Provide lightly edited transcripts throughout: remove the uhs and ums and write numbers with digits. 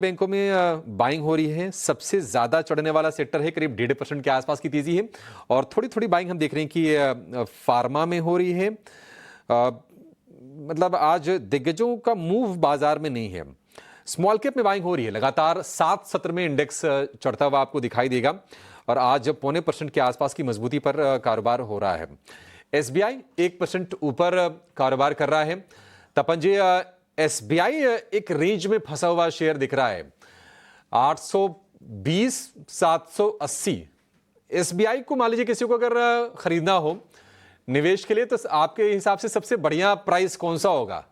बैंकों में बाइंग हो रही है। सबसे ज्यादा चढ़ने वाला सेक्टर है, करीब 1.5% के आसपास की तेजी है। और थोड़ी थोड़ी बाइंग हम देख रहे हैं कि फार्मा में हो रही है। मतलब आज दिग्गजों का मूव बाजार में नहीं है। स्मॉल कैप में बाइंग हो रही है। लगातार 7 सत्र में इंडेक्स चढ़ता हुआ आपको दिखाई देगा और आज 0.25% के आसपास की मजबूती पर कारोबार हो रहा है। एसबीआई 1% ऊपर कारोबार कर रहा है। तपंजे एसबीआई एक रेंज में फंसा हुआ शेयर दिख रहा है, 820 780। एसबीआई को मान लीजिए किसी को अगर खरीदना हो निवेश के लिए तो आपके हिसाब से सबसे बढ़िया प्राइस कौन सा होगा?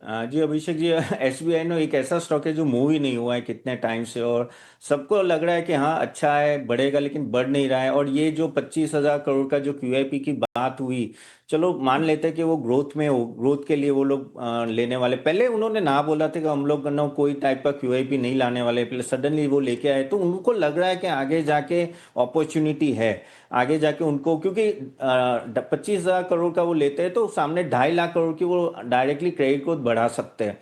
जी अभिषेक जी, एसबीआई नो एक ऐसा स्टॉक है जो मूव ही नहीं हुआ है कितने टाइम से, और सबको लग रहा है कि हाँ अच्छा है, बढ़ेगा, लेकिन बढ़ नहीं रहा है। और ये जो 25,000 करोड़ का जो क्यूआईपी की बात हुई, चलो मान लेते हैं कि वो ग्रोथ में हो, ग्रोथ के लिए वो लोग लेने वाले। पहले उन्होंने ना बोला था कि हम लोग ना कोई टाइप का क्यूआईपी नहीं लाने वाले, पहले सडनली वो लेके आए, तो उनको लग रहा है कि आगे जाके अपॉर्चुनिटी है, आगे जाके उनको, क्योंकि 25,000 करोड़ का वो लेते हैं तो सामने 2.5 लाख करोड़ की वो डायरेक्टली क्रेडिट को बढ़ा सकते हैं।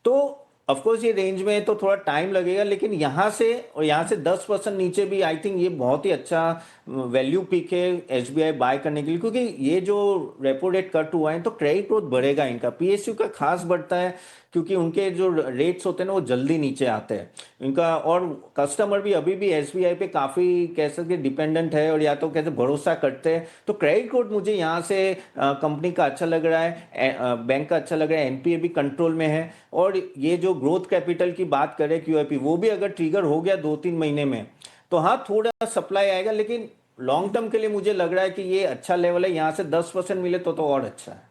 तो ऑफकोर्स ये रेंज में है तो थोड़ा टाइम लगेगा, लेकिन यहाँ से और यहाँ से 10% नीचे भी आई थिंक ये बहुत ही अच्छा वैल्यू पिक है एसबीआई बाय करने के लिए, क्योंकि ये जो रेपो रेट कट हुआ है तो क्रेडिट ग्रोथ बढ़ेगा, इनका पीएसयू का खास बढ़ता है, क्योंकि उनके जो रेट्स होते हैं ना वो जल्दी नीचे आते हैं इनका। और कस्टमर भी अभी भी एसबीआई पे काफ़ी कह सकते डिपेंडेंट है, और या तो कैसे भरोसा करते हैं। तो क्रेडिट कोड मुझे यहाँ से कंपनी का अच्छा लग रहा है, बैंक का अच्छा लग रहा है, एनपीए भी कंट्रोल में है। और ये जो ग्रोथ कैपिटल की बात करें क्यूआईपी, वो भी अगर ट्रिगर हो गया 2-3 महीने में तो हाँ थोड़ा सप्लाई आएगा, लेकिन लॉन्ग टर्म के लिए मुझे लग रहा है कि ये अच्छा लेवल है। यहाँ से 10% मिले तो और अच्छा है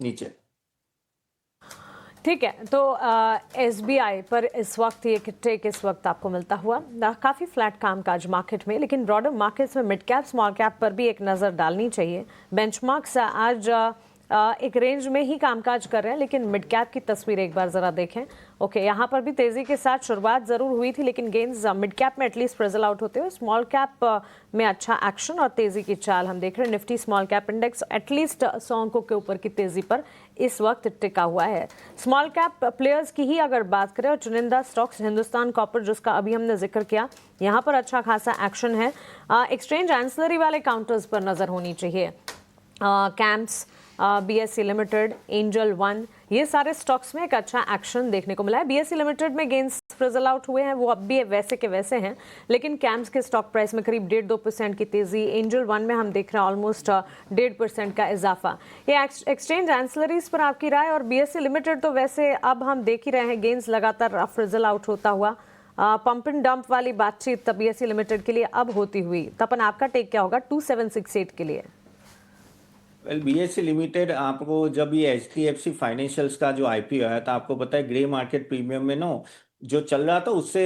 नीचे। ठीक है, तो एसबीआई पर इस वक्त ये टेक इस वक्त आपको मिलता हुआ काफ़ी फ्लैट कामकाज मार्केट में, लेकिन ब्रॉडर मार्केट्स में मिड कैप स्मॉल कैप पर भी एक नज़र डालनी चाहिए। बेंचमार्क्स आज एक रेंज में ही कामकाज कर रहे हैं, लेकिन मिड कैप की तस्वीर एक बार ज़रा देखें। ओके, यहाँ पर भी तेज़ी के साथ शुरुआत ज़रूर हुई थी, लेकिन गेंस मिड कैप में एटलीस्ट प्रेजल आउट होते हुए स्मॉल कैप में अच्छा एक्शन और तेज़ी की चाल हम देख रहे हैं। Nifty small cap index at least 100 अंकों के ऊपर की तेज़ी पर इस वक्त टिका हुआ है। स्मॉल कैप प्लेयर्स की ही अगर बात करें और चुनिंदा स्टॉक्स, हिंदुस्तान कॉपर जिसका अभी हमने जिक्र किया, यहाँ पर अच्छा खासा एक्शन है। एक्सचेंज एंसिलरी वाले काउंटर्स पर नज़र होनी चाहिए। Camps, BSE limited, angel one, ये सारे स्टॉक्स में एक अच्छा एक्शन देखने को मिला है। बीएसई लिमिटेड में गेंस फ्रिजल आउट हुए हैं, वो अब भी वैसे के वैसे हैं, लेकिन कैम्प्स के स्टॉक प्राइस में करीब 1.5-2% की तेजी। एंजल वन में हम देख रहे हैं ऑलमोस्ट 1.5% का इजाफा। ये एक्सचेंज एंसिलरीज पर आपकी राय? और बीएसई लिमिटेड तो वैसे अब हम देख ही रहे हैं गेंस लगातार फ्रिजल आउट होता हुआ। पंप एंड डंप वाली बातचीत बीएसई लिमिटेड के लिए अब होती हुई, तपन आपका टेक क्या होगा 2768 के लिए? वेल, बीएसई लिमिटेड आपको, जब ये एचडीएफसी फाइनेंशियल्स का जो आईपीओ आया था, आपको पता है ग्रे मार्केट प्रीमियम में नो जो चल रहा था उससे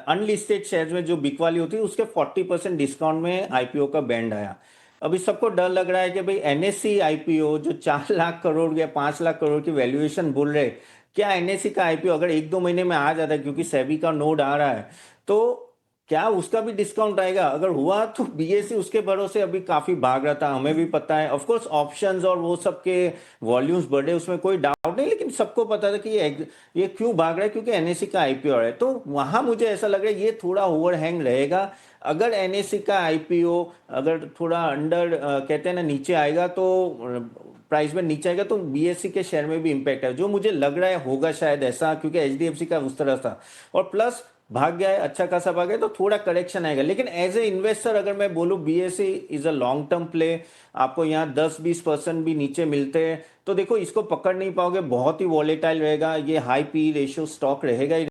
अनलिस्टेड शेयर्स में जो बिक वाली होती है उसके 40% डिस्काउंट में आईपीओ का बैंड आया। अभी सबको डर लग रहा है कि भाई एनएससी आईपीओ जो 4 लाख करोड़ या 5 लाख करोड़ की वैल्यूएशन बोल रहे, क्या एनएससी का आईपीओ अगर 1-2 महीने में आ जाता है, क्योंकि सेबी का नोड आ रहा है, तो क्या उसका भी डिस्काउंट आएगा? अगर हुआ तो बीएसई उसके भरोसे अभी काफी भाग रहा था, हमें भी पता है। ऑफ कोर्स ऑप्शंस और वो सब के वॉल्यूम्स बढ़े, उसमें कोई डाउट नहीं, लेकिन सबको पता था कि ये क्यों भाग रहा है, क्योंकि एनएससी का आईपीओ है। तो वहां मुझे ऐसा लग रहा है ये थोड़ा ओवरहैंग रहेगा। अगर एनएससी का आईपीओ अगर थोड़ा अंडर कहते हैं ना नीचे आएगा, तो प्राइस में नीचे आएगा, तो बीएससी के शेयर में भी इंपैक्ट है, जो मुझे लग रहा है होगा शायद ऐसा, क्योंकि एचडीएफसी का उस तरह था। और प्लस भाग गया है, अच्छा खासा भाग गया, तो थोड़ा करेक्शन आएगा। लेकिन एज ए इन्वेस्टर अगर मैं बोलूं, BSE is a long term play. आपको यहाँ 10-20% भी नीचे मिलते हैं तो देखो इसको पकड़ नहीं पाओगे, बहुत ही वॉलेटाइल रहेगा, ये हाई पी रेशियो स्टॉक रहेगा ही।